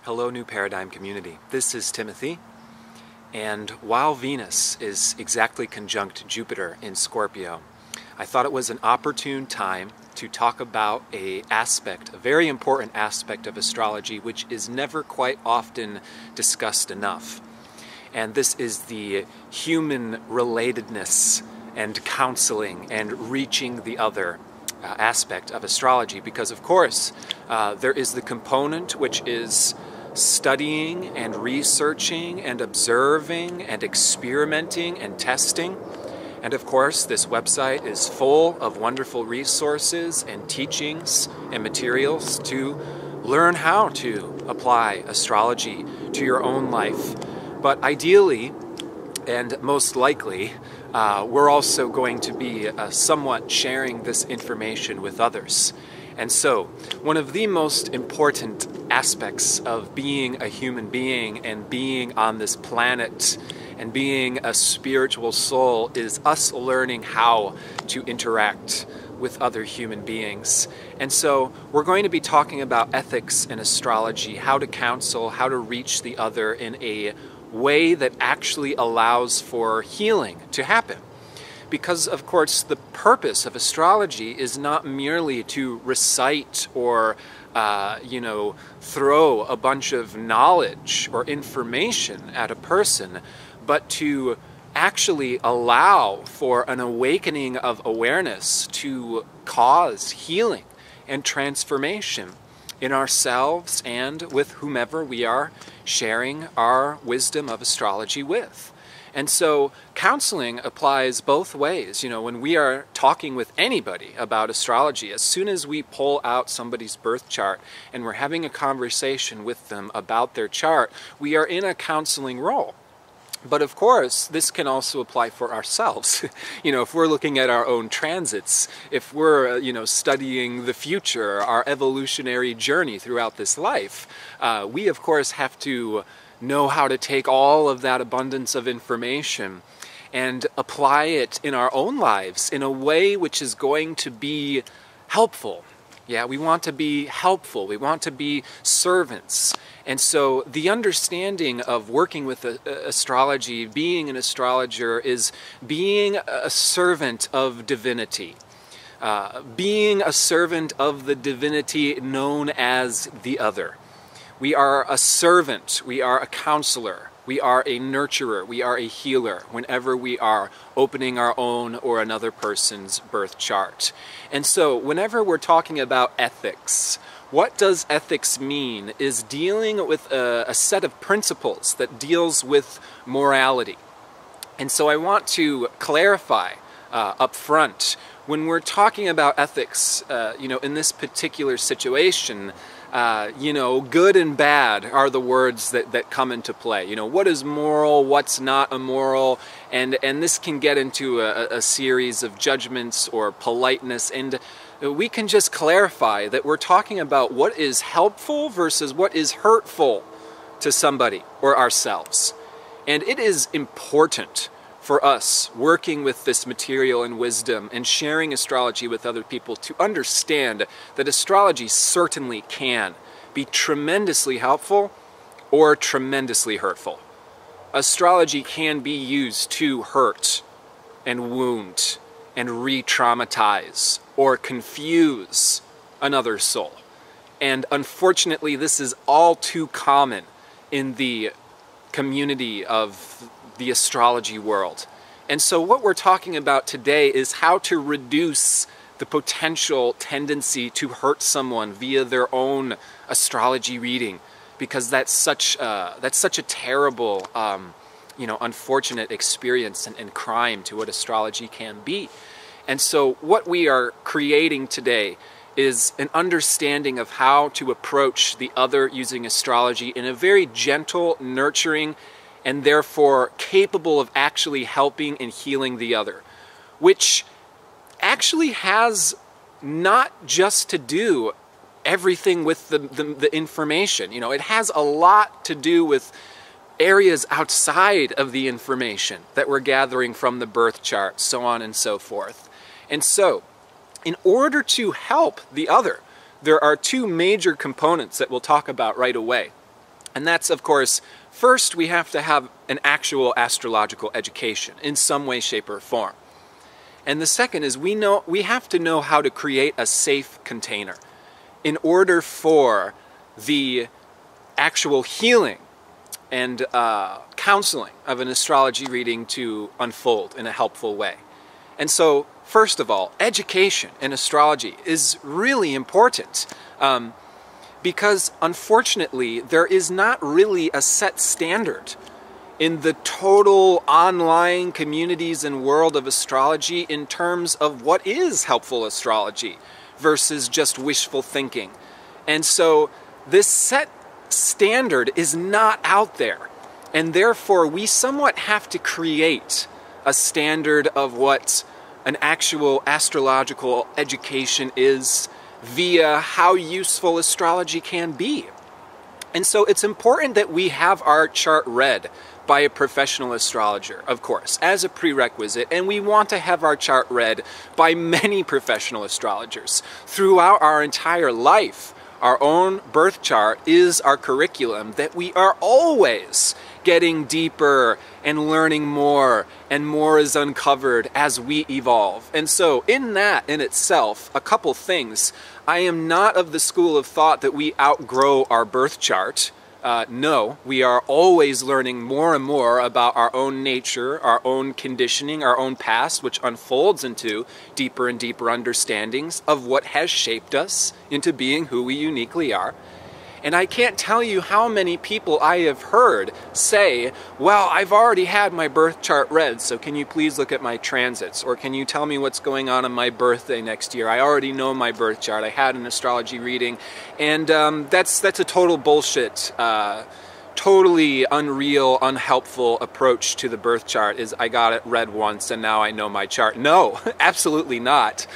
Hello, New Paradigm community. This is Timothy, and while Venus is exactly conjunct Jupiter in Scorpio, I thought it was an opportune time to talk about a very important aspect of astrology, which is never quite often discussed enough. And this is the human relatedness and counseling and reaching the other aspect of astrology, because of course there is the component which is studying and researching and observing and experimenting and testing. And of course, this website is full of wonderful resources and teachings and materials to learn how to apply astrology to your own life. But ideally, and most likely, we're also going to be somewhat sharing this information with others. And so, one of the most important aspects of being a human being and being on this planet and being a spiritual soul is us learning how to interact with other human beings. And so, we're going to be talking about ethics in astrology, how to counsel, how to reach the other in a way that actually allows for healing to happen. Because, of course, the purpose of astrology is not merely to recite or, throw a bunch of knowledge or information at a person, but to actually allow for an awakening of awareness to cause healing and transformation in ourselves and with whomever we are sharing our wisdom of astrology with. And so counseling applies both ways. You know, when we are talking with anybody about astrology, as soon as we pull out somebody's birth chart and we're having a conversation with them about their chart, we are in a counseling role. But of course, this can also apply for ourselves. If we're looking at our own transits, if we're, studying the future, our evolutionary journey throughout this life, we of course have to know how to take all of that abundance of information and apply it in our own lives in a way which is going to be helpful. Yeah, we want to be helpful. We want to be servants. And so the understanding of working with astrology, being an astrologer, is being a servant of divinity. Being a servant of the divinity known as the other. We are a servant, we are a counselor, we are a nurturer, we are a healer whenever we are opening our own or another person's birth chart. And so whenever we're talking about ethics, what does ethics mean is dealing with a set of principles that deals with morality. And so I want to clarify up front, when we're talking about ethics, in this particular situation, good and bad are the words that come into play. What is moral, what's not immoral, and this can get into a series of judgments or politeness, and we can just clarify that we're talking about what is helpful versus what is hurtful to somebody or ourselves. And it is important for us working with this material and wisdom and sharing astrology with other people to understand that astrology certainly can be tremendously helpful or tremendously hurtful. Astrology can be used to hurt and wound and re-traumatize or confuse another soul. And unfortunately, this is all too common in the community of the astrology world. And so what we're talking about today is how to reduce the potential tendency to hurt someone via their own astrology reading, because that's such a terrible, unfortunate experience and crime to what astrology can be. And so what we are creating today is an understanding of how to approach the other using astrology in a very gentle, nurturing, and therefore capable of actually helping and healing the other, which actually has not just to do everything with the information. It has a lot to do with areas outside of the information that we're gathering from the birth chart, so on and so forth. And so, in order to help the other, there are two major components that we'll talk about right away. And that's, of course, first we have to have an actual astrological education in some way, shape, or form. And the second is we have to know how to create a safe container in order for the actual healing and counseling of an astrology reading to unfold in a helpful way. And so, first of all, education in astrology is really important. Because unfortunately, there is not really a set standard in the total online communities and world of astrology in terms of what is helpful astrology versus just wishful thinking. And so this set standard is not out there. And therefore, we somewhat have to create a standard of what an actual astrological education is, via how useful astrology can be. And so it's important that we have our chart read by a professional astrologer, of course, as a prerequisite, and we want to have our chart read by many professional astrologers throughout our entire life. Our own birth chart is our curriculum that we are always getting deeper and learning more, and more is uncovered as we evolve. And so in that in itself, a couple things. I am not of the school of thought that we outgrow our birth chart. No, we are always learning more and more about our own nature, our own conditioning, our own past, which unfolds into deeper and deeper understandings of what has shaped us into being who we uniquely are. And I can't tell you how many people I have heard say, well, I've already had my birth chart read, so can you please look at my transits? Or can you tell me what's going on my birthday next year? I already know my birth chart. I had an astrology reading. And that's a total bullshit, totally unreal, unhelpful approach to the birth chart is I got it read once and now I know my chart. No, absolutely not.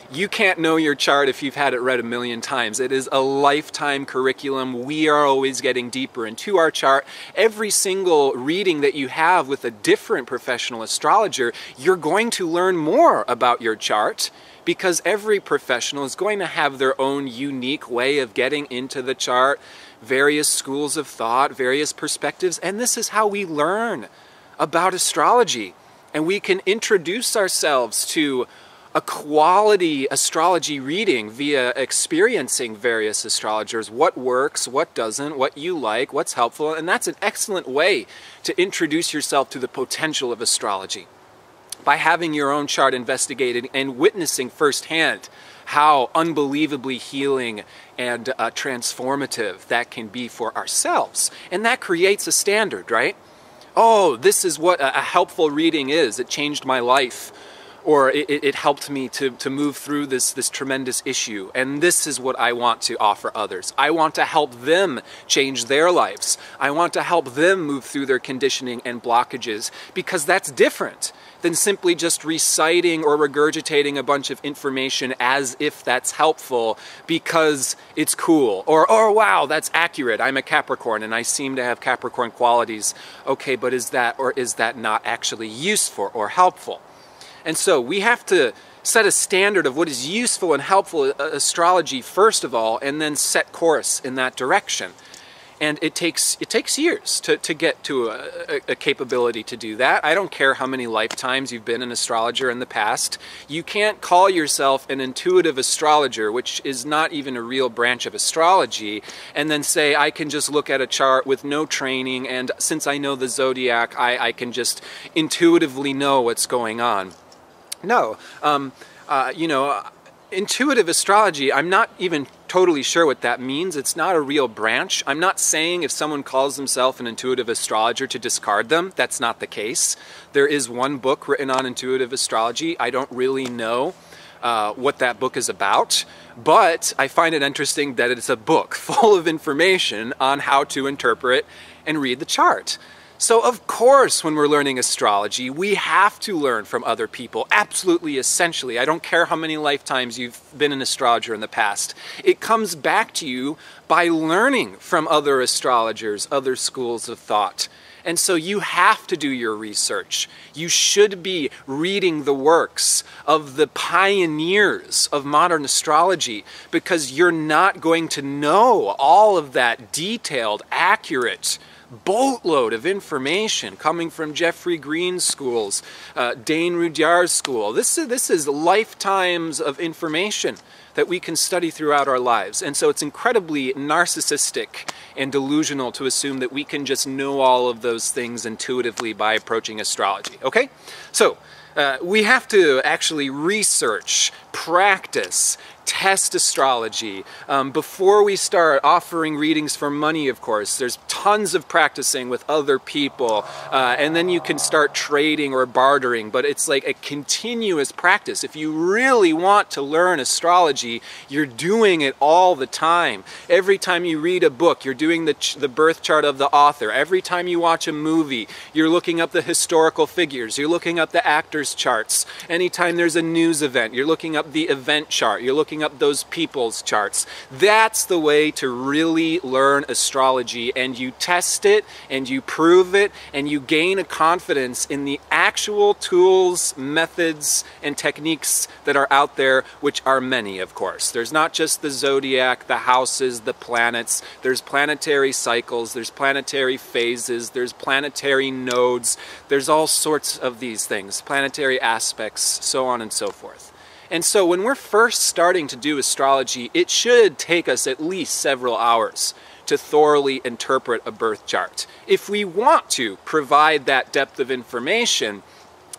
You can't know your chart if you've had it read a million times. It is a lifetime curriculum. We are always getting deeper into our chart. Every single reading that you have with a different professional astrologer, you're going to learn more about your chart, because every professional is going to have their own unique way of getting into the chart, various schools of thought, various perspectives, and this is how we learn about astrology. And we can introduce ourselves to a quality astrology reading via experiencing various astrologers, what works, what doesn't, what you like, what's helpful, and that's an excellent way to introduce yourself to the potential of astrology. By having your own chart investigated and witnessing firsthand how unbelievably healing and transformative that can be for ourselves. And that creates a standard, right? Oh, this is what a helpful reading is. It changed my life. Or it helped me to move through this tremendous issue. And this is what I want to offer others. I want to help them change their lives. I want to help them move through their conditioning and blockages, because that's different than simply just reciting or regurgitating a bunch of information as if that's helpful because it's cool. Or wow, that's accurate. I'm a Capricorn and I seem to have Capricorn qualities. Okay, but is that or is that not actually useful or helpful? And so we have to set a standard of what is useful and helpful astrology first of all, and then set course in that direction. And it takes years to get to a capability to do that. I don't care how many lifetimes you've been an astrologer in the past. You can't call yourself an intuitive astrologer, which is not even a real branch of astrology, and then say, I can just look at a chart with no training, and since I know the zodiac, I can just intuitively know what's going on. No, intuitive astrology, I'm not even totally sure what that means. It's not a real branch. I'm not saying if someone calls themselves an intuitive astrologer to discard them. That's not the case. There is one book written on intuitive astrology. I don't really know what that book is about, but I find it interesting that it's a book full of information on how to interpret and read the chart. So of course, when we're learning astrology, we have to learn from other people, absolutely essentially. I don't care how many lifetimes you've been an astrologer in the past. It comes back to you by learning from other astrologers, other schools of thought. And so you have to do your research. You should be reading the works of the pioneers of modern astrology, because you're not going to know all of that detailed, accurate boatload of information coming from Jeffrey Green's schools, Dane Rudyard's school. This is lifetimes of information that we can study throughout our lives. And so it's incredibly narcissistic and delusional to assume that we can just know all of those things intuitively by approaching astrology, okay? So we have to actually research, practice, test astrology. Before we start offering readings for money, of course, there's tons of practicing with other people, and then you can start trading or bartering, but it's like a continuous practice. If you really want to learn astrology, you're doing it all the time. Every time you read a book, you're doing the birth chart of the author. Every time you watch a movie, you're looking up the historical figures, you're looking up the actors' charts. Anytime there's a news event, you're looking up the event chart, you're looking up those people's charts. That's the way to really learn astrology, and you test it and you prove it and you gain a confidence in the actual tools, methods, and techniques that are out there, which are many, of course. There's not just the zodiac, the houses, the planets. There's planetary cycles, there's planetary phases, there's planetary nodes, there's all sorts of these things, planetary aspects, so on and so forth. And so when we're first starting to do astrology, it should take us at least several hours to thoroughly interpret a birth chart. If we want to provide that depth of information,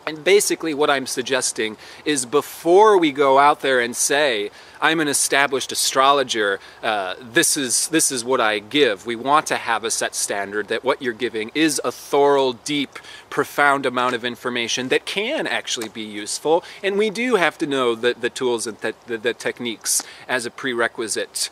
and basically what I'm suggesting is, before we go out there and say, I'm an established astrologer, this is what I give, we want to have a set standard that what you're giving is a thorough, deep, profound amount of information that can actually be useful, and we do have to know the tools and the techniques as a prerequisite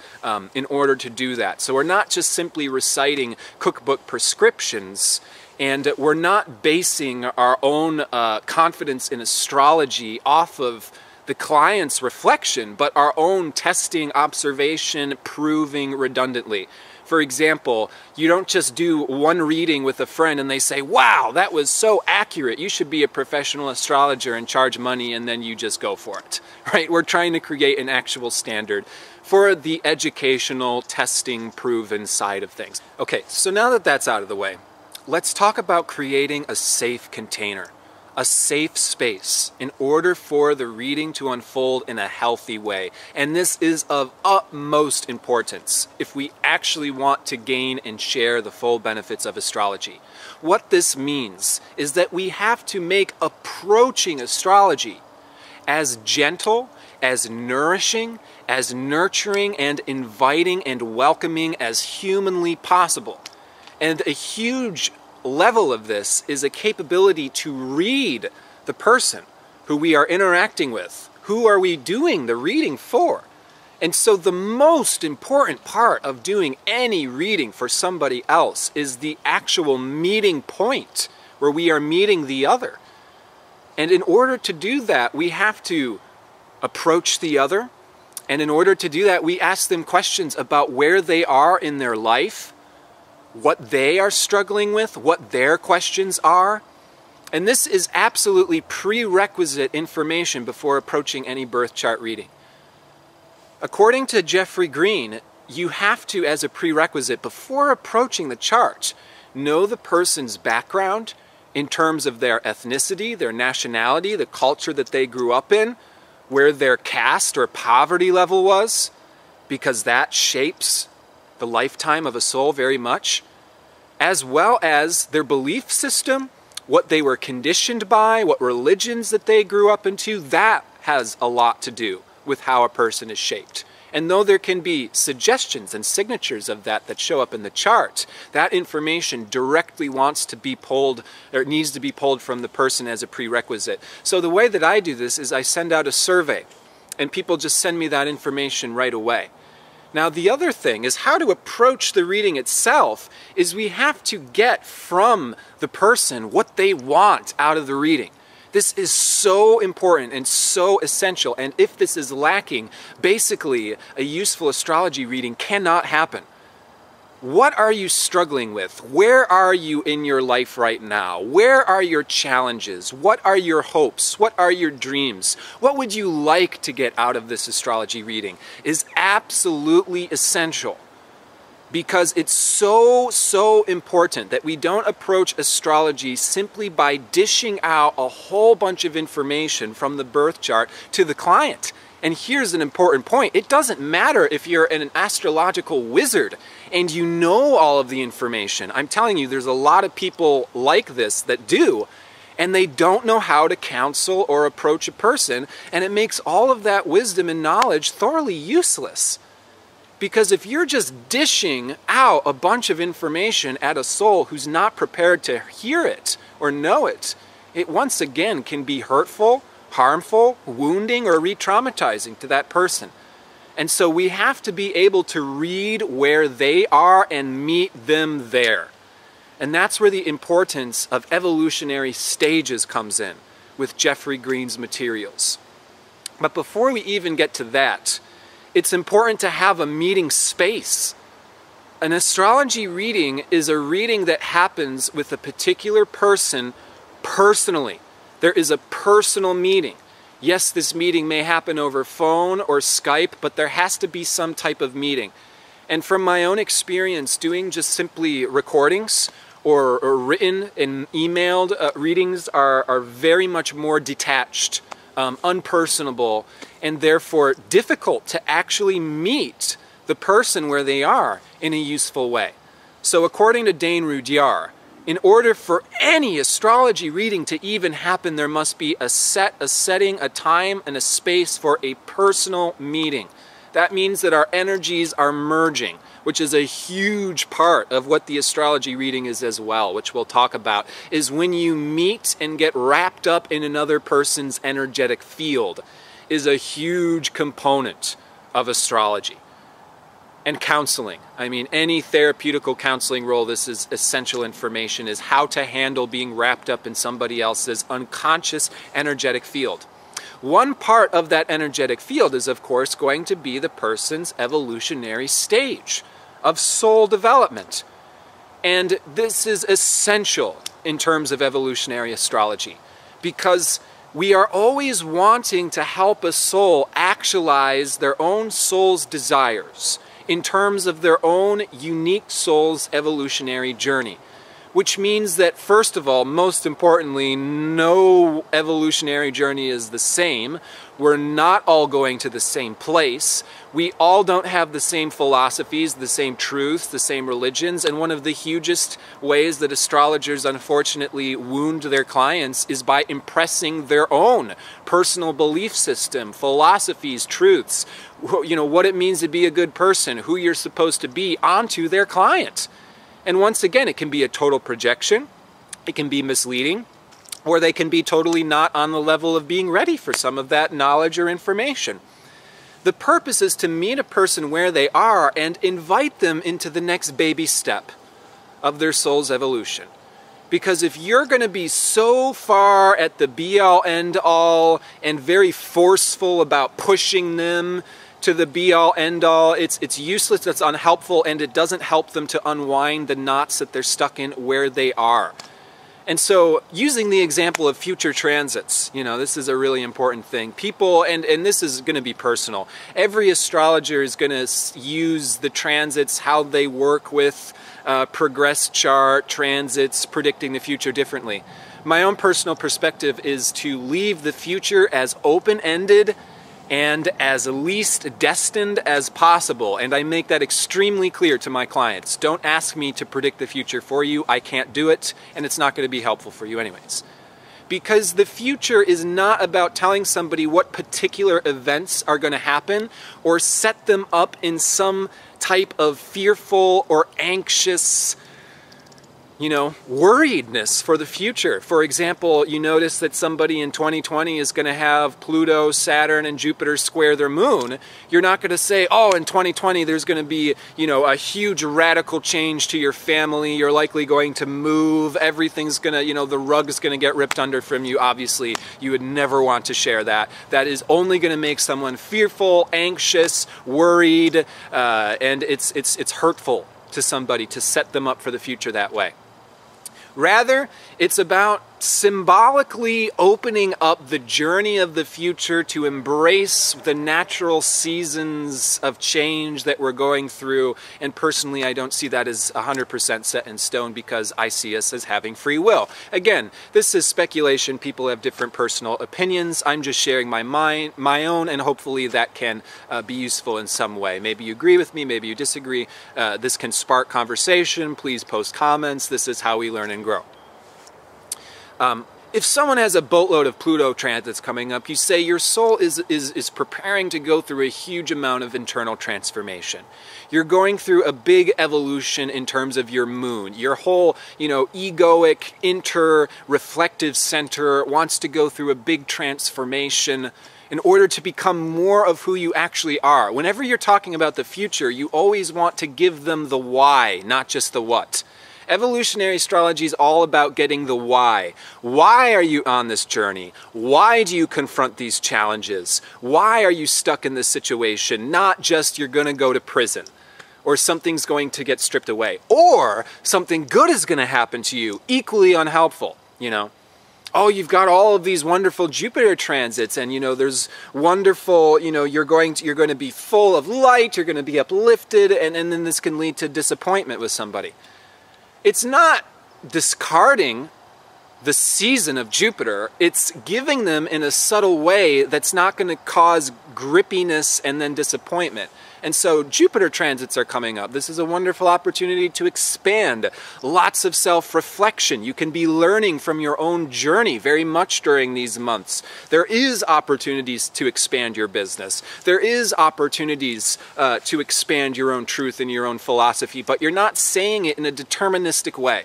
in order to do that. So we're not just simply reciting cookbook prescriptions, and we're not basing our own confidence in astrology off of the client's reflection, but our own testing, observation, proving redundantly. For example, you don't just do one reading with a friend and they say, wow, that was so accurate, you should be a professional astrologer and charge money, and then you just go for it, right? We're trying to create an actual standard for the educational, testing, proven side of things. Okay, so now that that's out of the way, let's talk about creating a safe container, a safe space, in order for the reading to unfold in a healthy way. And this is of utmost importance if we actually want to gain and share the full benefits of astrology. What this means is that we have to make approaching astrology as gentle, as nourishing, as nurturing, and inviting and welcoming as humanly possible. And a huge level of this is a capability to read the person who we are interacting with. Who are we doing the reading for? And so the most important part of doing any reading for somebody else is the actual meeting point where we are meeting the other. And in order to do that, we have to approach the other. And in order to do that, we ask them questions about where they are in their life, what they are struggling with, what their questions are. And this is absolutely prerequisite information before approaching any birth chart reading. According to Jeffrey Green, you have to, as a prerequisite, before approaching the chart, know the person's background in terms of their ethnicity, their nationality, the culture that they grew up in, where their caste or poverty level was, because that shapes the lifetime of a soul very much, as well as their belief system, what they were conditioned by, what religions that they grew up into. That has a lot to do with how a person is shaped. And though there can be suggestions and signatures of that show up in the chart, that information directly wants to be pulled, or needs to be pulled from the person as a prerequisite. So the way that I do this is I send out a survey, and people just send me that information right away. Now, the other thing is how to approach the reading itself is we have to get from the person what they want out of the reading. This is so important and so essential, and if this is lacking, basically a useful astrology reading cannot happen. What are you struggling with? Where are you in your life right now? Where are your challenges? What are your hopes? What are your dreams? What would you like to get out of this astrology reading is absolutely essential, because it's so important that we don't approach astrology simply by dishing out a whole bunch of information from the birth chart to the client. And here's an important point. It doesn't matter if you're an astrological wizard and you know all of the information. I'm telling you, there's a lot of people like this that do, and they don't know how to counsel or approach a person, and it makes all of that wisdom and knowledge thoroughly useless. Because if you're just dishing out a bunch of information at a soul who's not prepared to hear it or know it, it once again can be hurtful, harmful, wounding, or re-traumatizing to that person. And so we have to be able to read where they are and meet them there. And that's where the importance of evolutionary stages comes in with Jeffrey Green's materials. But before we even get to that, it's important to have a meeting space. An astrology reading is a reading that happens with a particular person personally. There is a personal meeting. Yes, this meeting may happen over phone or Skype, but there has to be some type of meeting. And from my own experience, doing just simply recordings or written and emailed readings are very much more detached, unpersonable, and therefore difficult to actually meet the person where they are in a useful way. So according to Dane Rudyard, in order for any astrology reading to even happen, there must be a setting, a time, and a space for a personal meeting. That means that our energies are merging, which is a huge part of what the astrology reading is as well, which we'll talk about, is when you meet and get wrapped up in another person's energetic field, is a huge component of astrology. And counseling. I mean, any therapeutical counseling role, this is essential information, is how to handle being wrapped up in somebody else's unconscious energetic field. One part of that energetic field is, of course, going to be the person's evolutionary stage of soul development. And this is essential in terms of evolutionary astrology, because we are always wanting to help a soul actualize their own soul's desires in terms of their own unique soul's evolutionary journey. Which means that, first of all, most importantly, no evolutionary journey is the same. We're not all going to the same place. We all don't have the same philosophies, the same truths, the same religions. And one of the hugest ways that astrologers unfortunately wound their clients is by impressing their own personal belief system, philosophies, truths, you know, what it means to be a good person, who you're supposed to be, onto their client. And once again, it can be a total projection, it can be misleading, or they can be totally not on the level of being ready for some of that knowledge or information. The purpose is to meet a person where they are and invite them into the next baby step of their soul's evolution. Because if you're going to be so far at the be-all, end-all, and very forceful about pushing them to the be-all, end-all, it's useless, it's unhelpful, and it doesn't help them to unwind the knots that they're stuck in where they are. And so, using the example of future transits, you know, this is a really important thing. People, and this is going to be personal, every astrologer is going to use the transits, how they work with progress chart, transits, predicting the future differently. My own personal perspective is to leave the future as open-ended and as least destined as possible. And I make that extremely clear to my clients. Don't ask me to predict the future for you. I can't do it, and it's not going to be helpful for you anyways. Because the future is not about telling somebody what particular events are going to happen or set them up in some type of fearful or anxious, you know, worriedness for the future. For example, you notice that somebody in 2020 is going to have Pluto, Saturn, and Jupiter square their moon. You're not going to say, oh, in 2020 there's going to be, you know, a huge radical change to your family. You're likely going to move. Everything's going to, you know, the rug is going to get ripped under from you. Obviously, you would never want to share that. That is only going to make someone fearful, anxious, worried, and it's hurtful to somebody to set them up for the future that way. Rather, it's about symbolically opening up the journey of the future to embrace the natural seasons of change that we're going through. And personally, I don't see that as 100% set in stone, because I see us as having free will. Again, this is speculation. People have different personal opinions. I'm just sharing my own, and hopefully that can be useful in some way. Maybe you agree with me, maybe you disagree. This can spark conversation. Please post comments. This is how we learn and grow. If someone has a boatload of Pluto transits coming up, you say your soul is preparing to go through a huge amount of internal transformation. You're going through a big evolution in terms of your moon. Your whole, egoic, reflective center wants to go through a big transformation in order to become more of who you actually are. Whenever you're talking about the future, you always want to give them the why, not just the what. Evolutionary astrology is all about getting the why. Why are you on this journey? Why do you confront these challenges? Why are you stuck in this situation? Not just you're going to go to prison, or something's going to get stripped away, or something good is going to happen to you, equally unhelpful, Oh, you've got all of these wonderful Jupiter transits, and there's wonderful, you're going to be full of light, you're going to be uplifted, and then this can lead to disappointment with somebody. It's not discarding the season of Jupiter, it's giving them in a subtle way that's not going to cause grippiness and then disappointment. And so Jupiter transits are coming up. This is a wonderful opportunity to expand. Lots of self-reflection. You can be learning from your own journey very much during these months. There is opportunities to expand your business. There is opportunities to expand your own truth and your own philosophy, but you're not saying it in a deterministic way.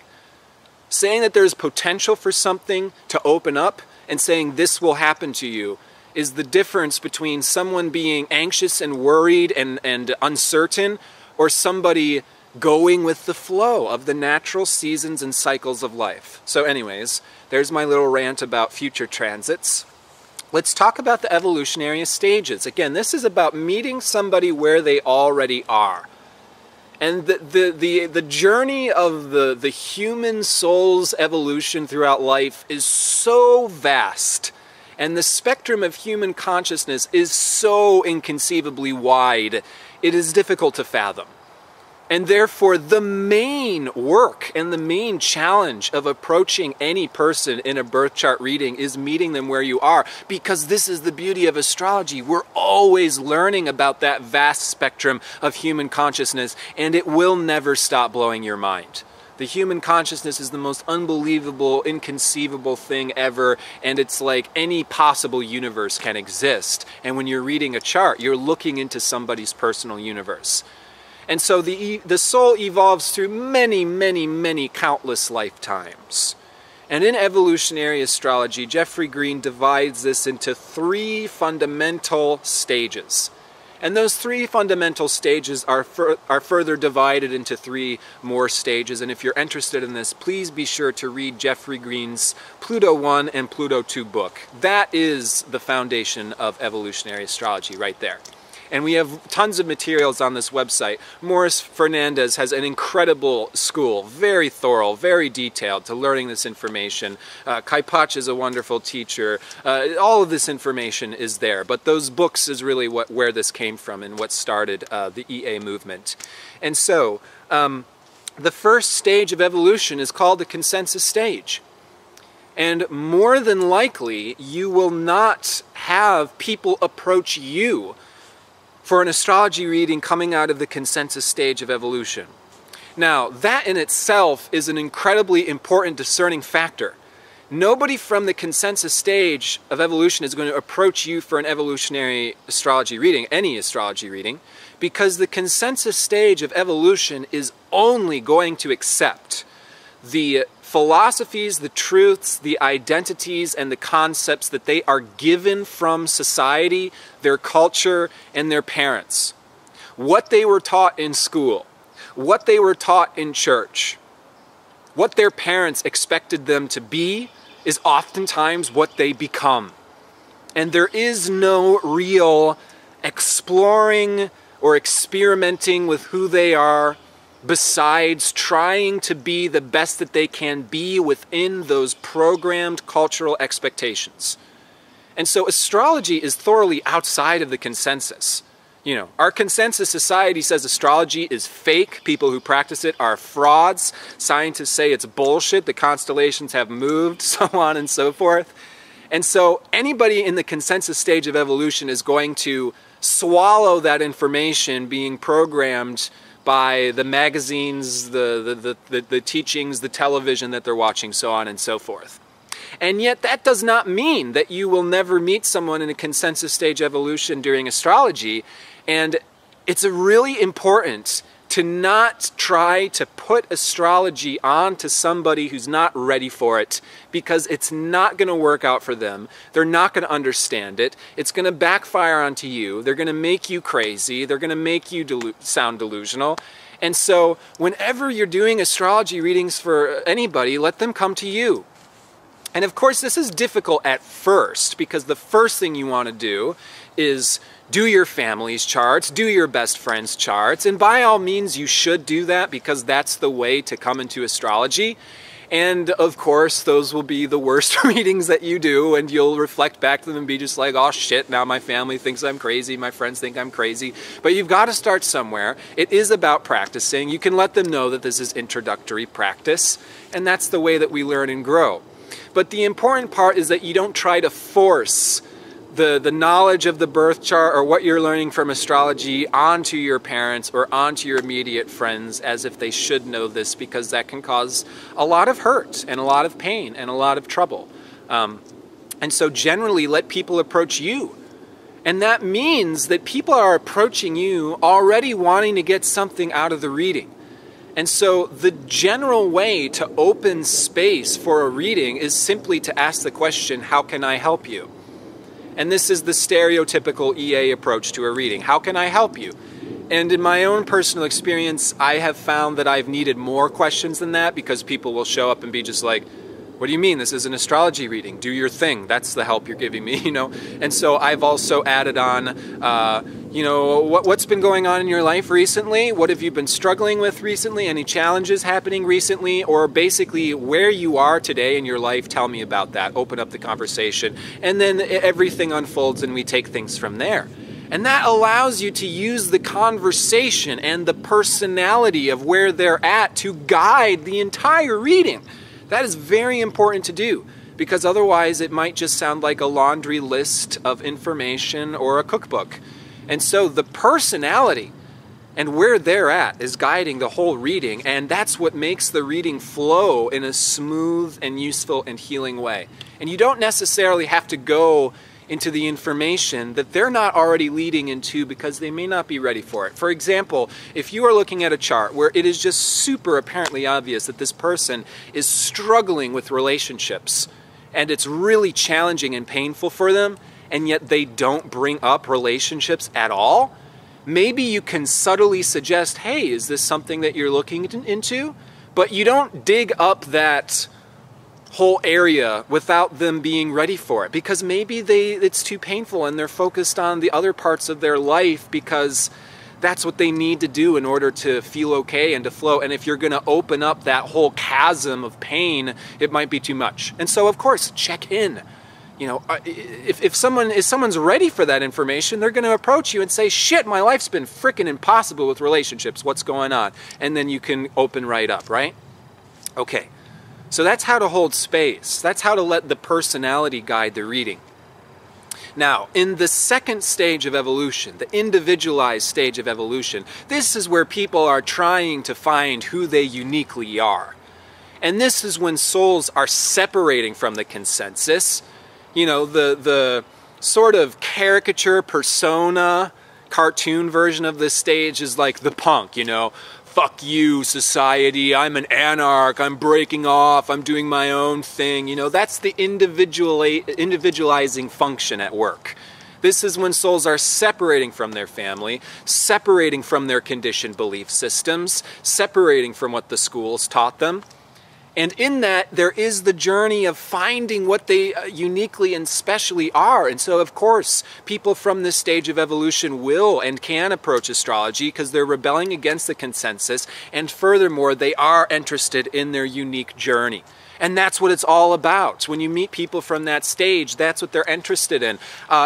Saying that there's potential for something to open up and saying this will happen to you is the difference between someone being anxious and worried and uncertain, or somebody going with the flow of the natural seasons and cycles of life. So anyways, there's my little rant about future transits. Let's talk about the evolutionary stages. Again, this is about meeting somebody where they already are. And the journey of the human soul's evolution throughout life is so vast. And the spectrum of human consciousness is so inconceivably wide, it is difficult to fathom. And therefore, the main work and the main challenge of approaching any person in a birth chart reading is meeting them where you are, because this is the beauty of astrology. We're always learning about that vast spectrum of human consciousness, and it will never stop blowing your mind. The human consciousness is the most unbelievable, inconceivable thing ever, and it's like any possible universe can exist. And when you're reading a chart, you're looking into somebody's personal universe. And so the soul evolves through many, many, many countless lifetimes. And in evolutionary astrology, Jeffrey Green divides this into 3 fundamental stages. And those 3 fundamental stages are further divided into 3 more stages. And if you're interested in this, please be sure to read Jeffrey Green's Pluto 1 and Pluto 2 book. That is the foundation of evolutionary astrology right there. And we have tons of materials on this website. Morris Fernandez has an incredible school, very thorough, very detailed to learning this information. Kai Pach is a wonderful teacher. All of this information is there, but those books is really where this came from and what started the EA movement. And so, the first stage of evolution is called the consensus stage. And more than likely, you will not have people approach you for an astrology reading coming out of the consensus stage of evolution. Now, that in itself is an incredibly important discerning factor. Nobody from the consensus stage of evolution is going to approach you for an evolutionary astrology reading, any astrology reading, because the consensus stage of evolution is only going to accept the philosophies, the truths, the identities, and the concepts that they are given from society, their culture, and their parents. What they were taught in school, what they were taught in church, what their parents expected them to be is oftentimes what they become. And there is no real exploring or experimenting with who they are besides trying to be the best that they can be within those programmed cultural expectations. And so astrology is thoroughly outside of the consensus. You know, our consensus society says astrology is fake. People who practice it are frauds. Scientists say it's bullshit. The constellations have moved, so on and so forth. And so anybody in the consensus stage of evolution is going to swallow that information being programmed by the magazines, the teachings, the television that they're watching, so on and so forth. And yet that does not mean that you will never meet someone in a consensus stage evolution during astrology. And it's really important to not try to put astrology onto somebody who's not ready for it, because it's not going to work out for them. They're not going to understand it. It's going to backfire onto you. They're going to make you crazy. They're going to make you sound delusional. And so whenever you're doing astrology readings for anybody, let them come to you. And of course, this is difficult at first, because the first thing you want to do is do your family's charts, do your best friend's charts, and by all means you should do that, because that's the way to come into astrology. And of course, those will be the worst readings that you do, and you'll reflect back to them and be just like, oh shit, now my family thinks I'm crazy, my friends think I'm crazy. But you've got to start somewhere. It is about practicing. You can let them know that this is introductory practice, and that's the way that we learn and grow. But the important part is that you don't try to force the knowledge of the birth chart or what you're learning from astrology onto your parents or onto your immediate friends as if they should know this, because that can cause a lot of hurt and a lot of pain and a lot of trouble. And so generally let people approach you. And that means that people are approaching you already wanting to get something out of the reading. And so the general way to open space for a reading is simply to ask the question, how can I help you? And this is the stereotypical EA approach to a reading. How can I help you? And in my own personal experience, I have found that I've needed more questions than that, because people will show up and be just like, what do you mean? This is an astrology reading. Do your thing. That's the help you're giving me, you know? And so I've also added on, you know, what's been going on in your life recently? What have you been struggling with recently? Any challenges happening recently? Or basically where you are today in your life, tell me about that. Open up the conversation. And then everything unfolds and we take things from there. And that allows you to use the conversation and the personality of where they're at to guide the entire reading. That is very important to do, because otherwise it might just sound like a laundry list of information or a cookbook. And so the personality and where they're at is guiding the whole reading, and that's what makes the reading flow in a smooth and useful and healing way. And you don't necessarily have to go into the information that they're not already leading into, because they may not be ready for it. For example, if you are looking at a chart where it is just super apparently obvious that this person is struggling with relationships, and it's really challenging and painful for them, and yet they don't bring up relationships at all, maybe you can subtly suggest, hey, is this something that you're looking into? But you don't dig up that whole area without them being ready for it, because maybe it's too painful and they're focused on the other parts of their life, because that's what they need to do in order to feel okay and to flow. And if you're going to open up that whole chasm of pain, it might be too much. And so of course, check in. You know, if someone's ready for that information, they're going to approach you and say, shit, my life's been freaking impossible with relationships. What's going on? And then you can open right up, right? Okay. So that's how to hold space. That's how to let the personality guide the reading. Now, in the second stage of evolution, the individualized stage of evolution, this is where people are trying to find who they uniquely are. And this is when souls are separating from the consensus. You know, the sort of caricature persona, cartoon version of this stage is like the punk, you know. Fuck you, society, I'm an anarch, I'm breaking off, I'm doing my own thing. You know, that's the individualizing function at work. This is when souls are separating from their family, separating from their conditioned belief systems, separating from what the schools taught them. And in that, there is the journey of finding what they uniquely and specially are. And so, of course, people from this stage of evolution will and can approach astrology because they're rebelling against the consensus. And furthermore, they are interested in their unique journey. And that's what it's all about. When you meet people from that stage, that's what they're interested in.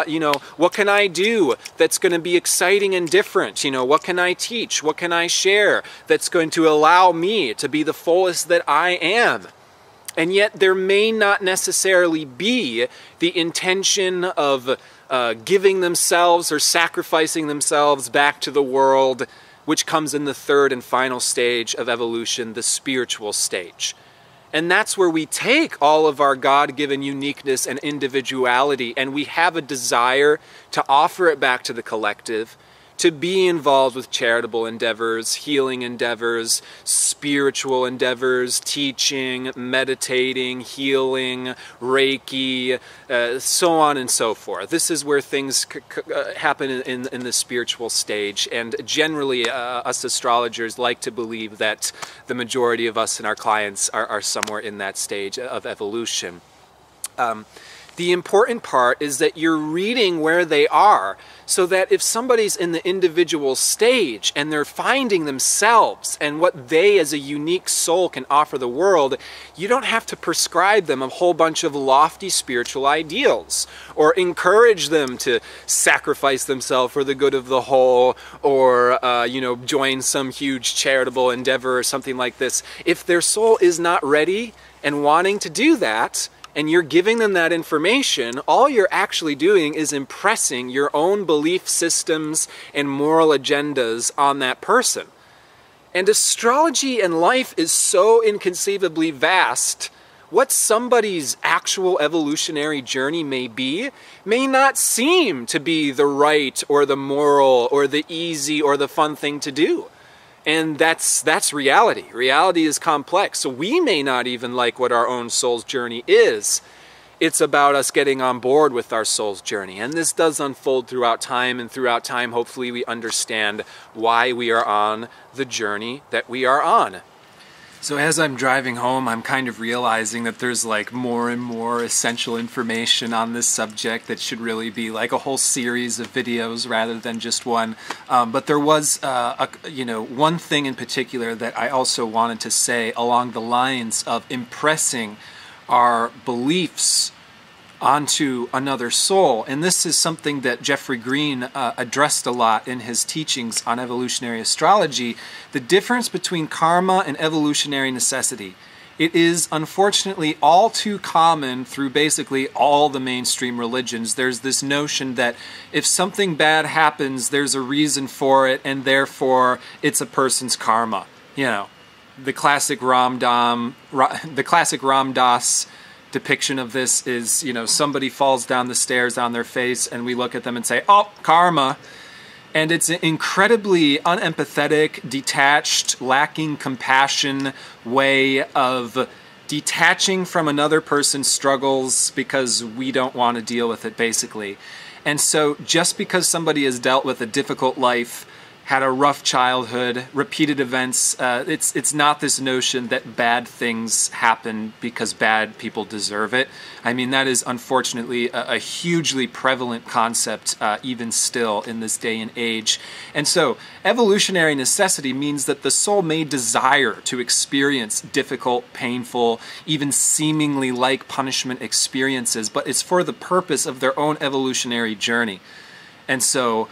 You know, what can I do that's going to be exciting and different? You know, what can I teach? What can I share that's going to allow me to be the fullest that I am? And yet there may not necessarily be the intention of giving themselves or sacrificing themselves back to the world, which comes in the third and final stage of evolution, the spiritual stage. And that's where we take all of our God-given uniqueness and individuality, and we have a desire to offer it back to the collective, to be involved with charitable endeavors, healing endeavors, spiritual endeavors, teaching, meditating, healing, Reiki, so on and so forth. This is where things happen in the spiritual stage, and generally us astrologers like to believe that the majority of us and our clients are somewhere in that stage of evolution. The important part is that you're reading where they are, so that if somebody's in the individual stage and they're finding themselves and what they as a unique soul can offer the world, you don't have to prescribe them a whole bunch of lofty spiritual ideals or encourage them to sacrifice themselves for the good of the whole, or you know, join some huge charitable endeavor or something like this. If their soul is not ready and wanting to do that, and you're giving them that information, all you're actually doing is impressing your own belief systems and moral agendas on that person. And astrology and life is so inconceivably vast. What somebody's actual evolutionary journey may be may not seem to be the right or the moral or the easy or the fun thing to do. And that's reality. Reality is complex. So we may not even like what our own soul's journey is. It's about us getting on board with our soul's journey. And this does unfold throughout time, and throughout time, hopefully we understand why we are on the journey that we are on. So as I'm driving home, I'm kind of realizing that there's like more and more essential information on this subject that should really be like a whole series of videos rather than just one. But there was, one thing in particular that I also wanted to say along the lines of impressing our beliefs onto another soul. And this is something that Jeffrey Green addressed a lot in his teachings on evolutionary astrology, the difference between karma and evolutionary necessity. It is unfortunately all too common through basically all the mainstream religions. There's this notion that if something bad happens, there's a reason for it, and therefore it's a person's karma. You know, the classic Ram Dass depiction of this is, you know, somebody falls down the stairs on their face and we look at them and say, oh, karma. And it's an incredibly unempathetic, detached, lacking compassion way of detaching from another person's struggles because we don't want to deal with it, basically. And so just because somebody has dealt with a difficult life, had a rough childhood, repeated events, it's not this notion that bad things happen because bad people deserve it. I mean, that is unfortunately a hugely prevalent concept even still in this day and age. And so evolutionary necessity means that the soul may desire to experience difficult, painful, even seemingly like punishment experiences, but it's for the purpose of their own evolutionary journey. And so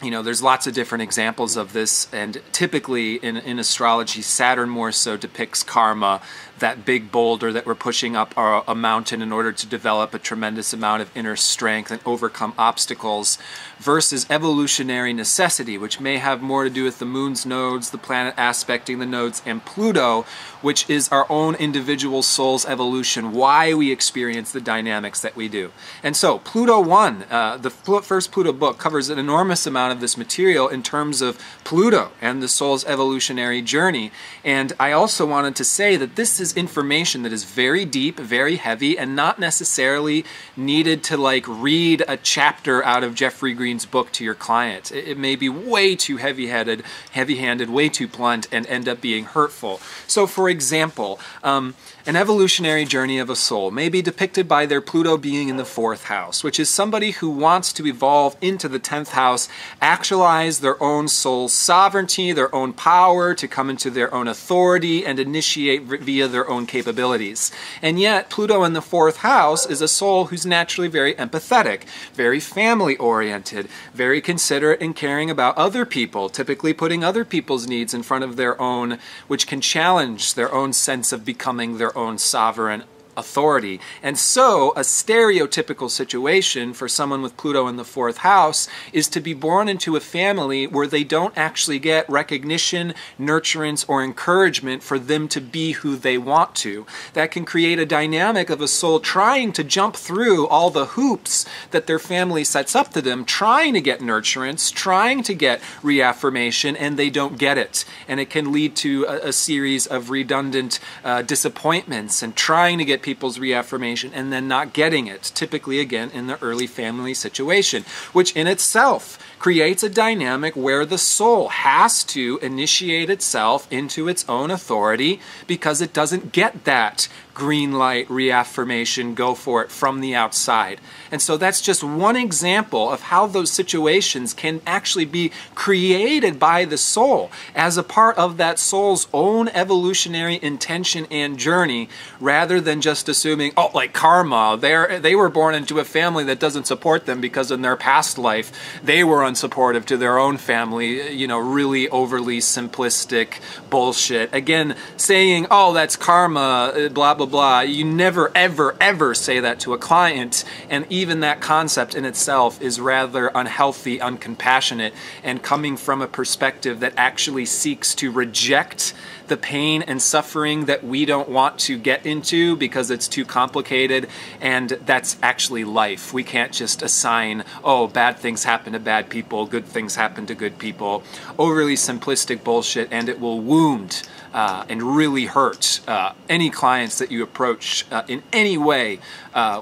you know, there's lots of different examples of this, and typically in astrology, Saturn more so depicts karma, that big boulder that we're pushing up a mountain in order to develop a tremendous amount of inner strength and overcome obstacles, versus evolutionary necessity, which may have more to do with the moon's nodes, the planet aspecting the nodes, and Pluto, which is our own individual soul's evolution, why we experience the dynamics that we do. And so Pluto 1, the first Pluto book, covers an enormous amount of this material in terms of Pluto and the soul's evolutionary journey. And I also wanted to say that this is is information that is very deep, very heavy, and not necessarily needed to like read a chapter out of Jeffrey Green's book to your client. It may be way too heavy-handed, way too blunt, and end up being hurtful. So for example, an evolutionary journey of a soul may be depicted by their Pluto being in the 4th house, which is somebody who wants to evolve into the 10th house, actualize their own soul sovereignty, their own power, to come into their own authority and initiate via their own capabilities. And yet, Pluto in the 4th house is a soul who's naturally very empathetic, very family-oriented, very considerate and caring about other people, typically putting other people's needs in front of their own, which can challenge their own sense of becoming their own sovereign authority. And so a stereotypical situation for someone with Pluto in the 4th house is to be born into a family where they don't actually get recognition, nurturance, or encouragement for them to be who they want to. That can create a dynamic of a soul trying to jump through all the hoops that their family sets up to them, trying to get nurturance, trying to get reaffirmation, and they don't get it. And it can lead to a series of redundant disappointments and trying to get people's reaffirmation and then not getting it, typically again in the early family situation, which in itself creates a dynamic where the soul has to initiate itself into its own authority because it doesn't get that green light reaffirmation, go for it, from the outside. And so that's just one example of how those situations can actually be created by the soul as a part of that soul's own evolutionary intention and journey, rather than just assuming, oh, like karma, they were born into a family that doesn't support them because in their past life they were unsupportive to their own family, you know, really overly simplistic bullshit. Again, saying, oh, that's karma, blah, blah, blah. You never, ever, ever say that to a client, and even that concept in itself is rather unhealthy, uncompassionate, and coming from a perspective that actually seeks to reject the pain and suffering that we don't want to get into because it's too complicated, and that's actually life. We can't just assign, oh, bad things happen to bad people, good things happen to good people. Overly simplistic bullshit, and it will wound and really hurt any clients that you approach in any way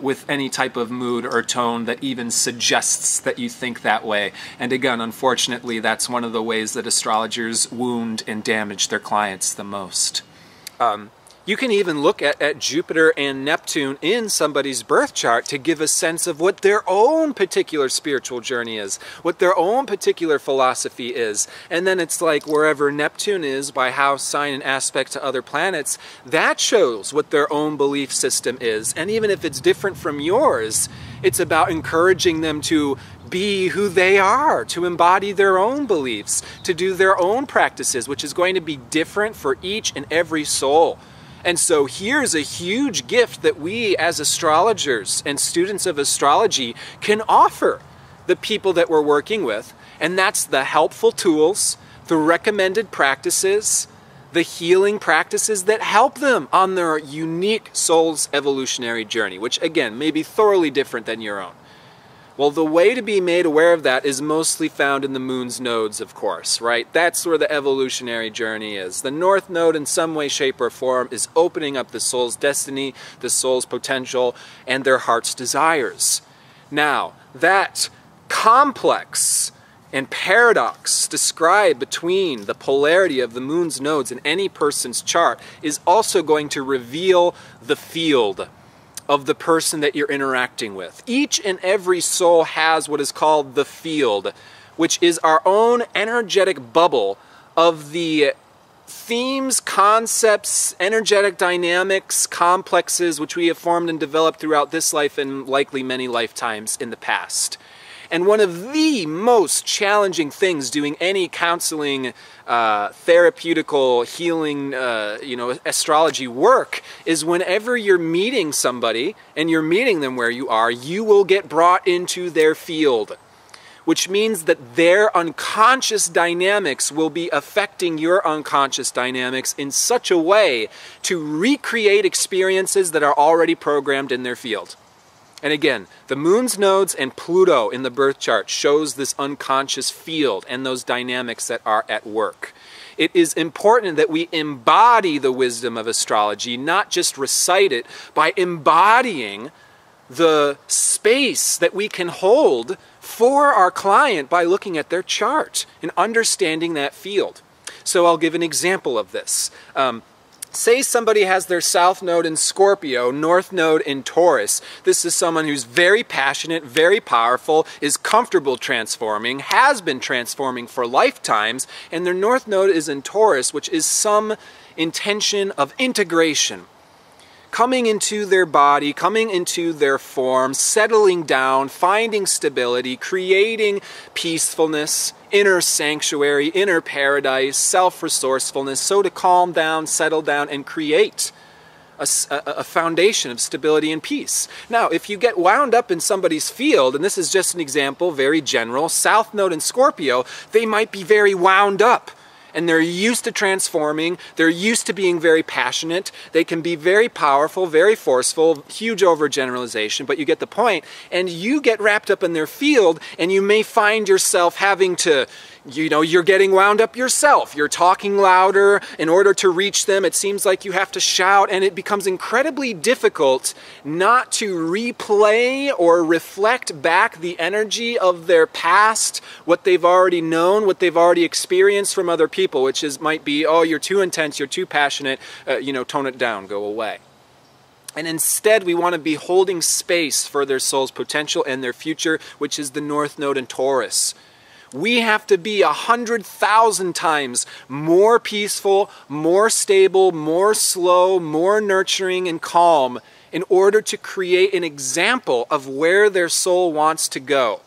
with any type of mood or tone that even suggests that you think that way. And again, unfortunately, that's one of the ways that astrologers wound and damage their clients the most. You can even look at Jupiter and Neptune in somebody's birth chart to give a sense of what their own particular spiritual journey is, what their own particular philosophy is. And then it's like wherever Neptune is by house, sign, and aspect to other planets, that shows what their own belief system is. And even if it's different from yours, it's about encouraging them to be who they are, to embody their own beliefs, to do their own practices, which is going to be different for each and every soul. And so here's a huge gift that we as astrologers and students of astrology can offer the people that we're working with, and that's the helpful tools, the recommended practices, the healing practices that help them on their unique soul's evolutionary journey, which again may be thoroughly different than your own. Well, the way to be made aware of that is mostly found in the moon's nodes, of course, right? That's where the evolutionary journey is. The north node, in some way, shape, or form, is opening up the soul's destiny, the soul's potential, and their heart's desires. Now, that complex and paradox described between the polarity of the moon's nodes in any person's chart is also going to reveal the field of the person that you're interacting with. Each and every soul has what is called the field, which is our own energetic bubble of the themes, concepts, energetic dynamics, complexes, which we have formed and developed throughout this life and likely many lifetimes in the past. And one of the most challenging things doing any counseling, therapeutical, healing, astrology work is whenever you're meeting somebody and you're meeting them where you are, you will get brought into their field, which means that their unconscious dynamics will be affecting your unconscious dynamics in such a way to recreate experiences that are already programmed in their field. And again, the moon's nodes and Pluto in the birth chart shows this unconscious field and those dynamics that are at work. it is important that we embody the wisdom of astrology, not just recite it, by embodying the space that we can hold for our client by looking at their chart and understanding that field. So I'll give an example of this. Say somebody has their south node in Scorpio, north node in Taurus. This is someone who's very passionate, very powerful, is comfortable transforming, has been transforming for lifetimes, and their north node is in Taurus, which is some intention of integration. Coming into their body, coming into their form, settling down, finding stability, creating peacefulness, inner sanctuary, inner paradise, self-resourcefulness, so to calm down, settle down, and create a foundation of stability and peace. Now, if you get wound up in somebody's field, and this is just an example, very general, South Node in Scorpio, they might be very wound up. And they're used to transforming, they're used to being very passionate, they can be very powerful, very forceful, huge overgeneralization, but you get the point, and you get wrapped up in their field, and you may find yourself having to, you're getting wound up yourself. You're talking louder in order to reach them. It seems like you have to shout, and it becomes incredibly difficult not to replay or reflect back the energy of their past, what they've already known, what they've already experienced from other people, which might be, oh, you're too intense, you're too passionate, tone it down, go away. And instead, we want to be holding space for their soul's potential and their future, which is the North Node in Taurus. We have to be 100,000 times more peaceful, more stable, more slow, more nurturing and calm in order to create an example of where their soul wants to go.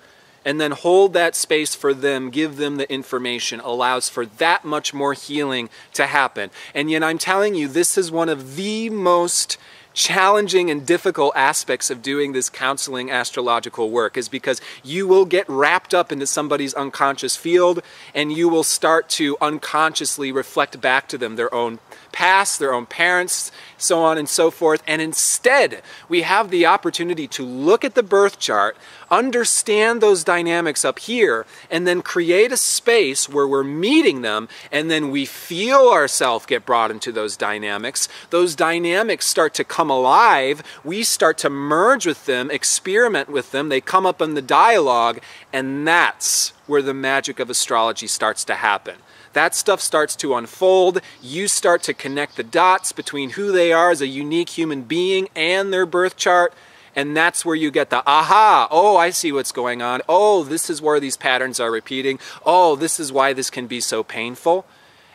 And then hold that space for them, give them the information, allows for that much more healing to happen. And yet I'm telling you, this is one of the most challenging and difficult aspects of doing this counseling astrological work, is because you will get wrapped up into somebody's unconscious field, and you will start to unconsciously reflect back to them their own past, their own parents, so on and so forth. And instead, we have the opportunity to look at the birth chart, understand those dynamics up here, and then create a space where we're meeting them, and then we feel ourselves get brought into those dynamics. Those dynamics start to come alive. We start to merge with them, experiment with them. They come up in the dialogue, and that's where the magic of astrology starts to happen. That stuff starts to unfold. You start to connect the dots between who they are as a unique human being and their birth chart. And that's where you get the aha, oh, I see what's going on. Oh, this is where these patterns are repeating. Oh, this is why this can be so painful.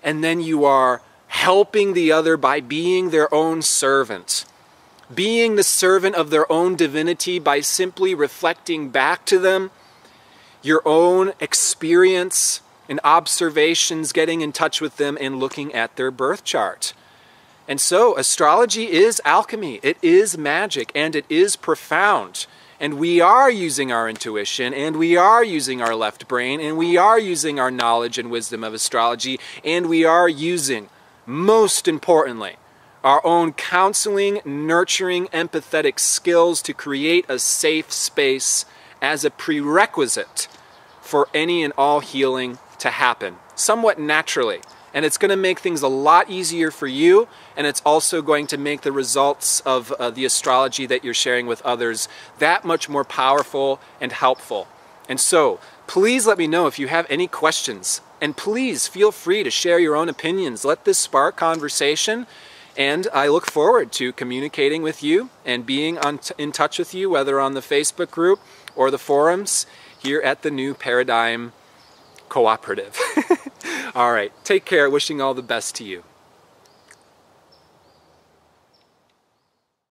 And then you are helping the other by being their own servant. Being the servant of their own divinity by simply reflecting back to them your own experience and observations, getting in touch with them and looking at their birth chart. And so astrology is alchemy, it is magic, and it is profound. And we are using our intuition, and we are using our left brain, and we are using our knowledge and wisdom of astrology, and we are using, most importantly, our own counseling, nurturing, empathetic skills to create a safe space as a prerequisite for any and all healing to happen, somewhat naturally. And it's going to make things a lot easier for you, and it's also going to make the results of the astrology that you're sharing with others that much more powerful and helpful. And so, please let me know if you have any questions, and please feel free to share your own opinions. Let this spark conversation, and I look forward to communicating with you and being in touch with you, whether on the Facebook group or the forums here at the New Paradigm Cooperative. All right, take care. Wishing all the best to you.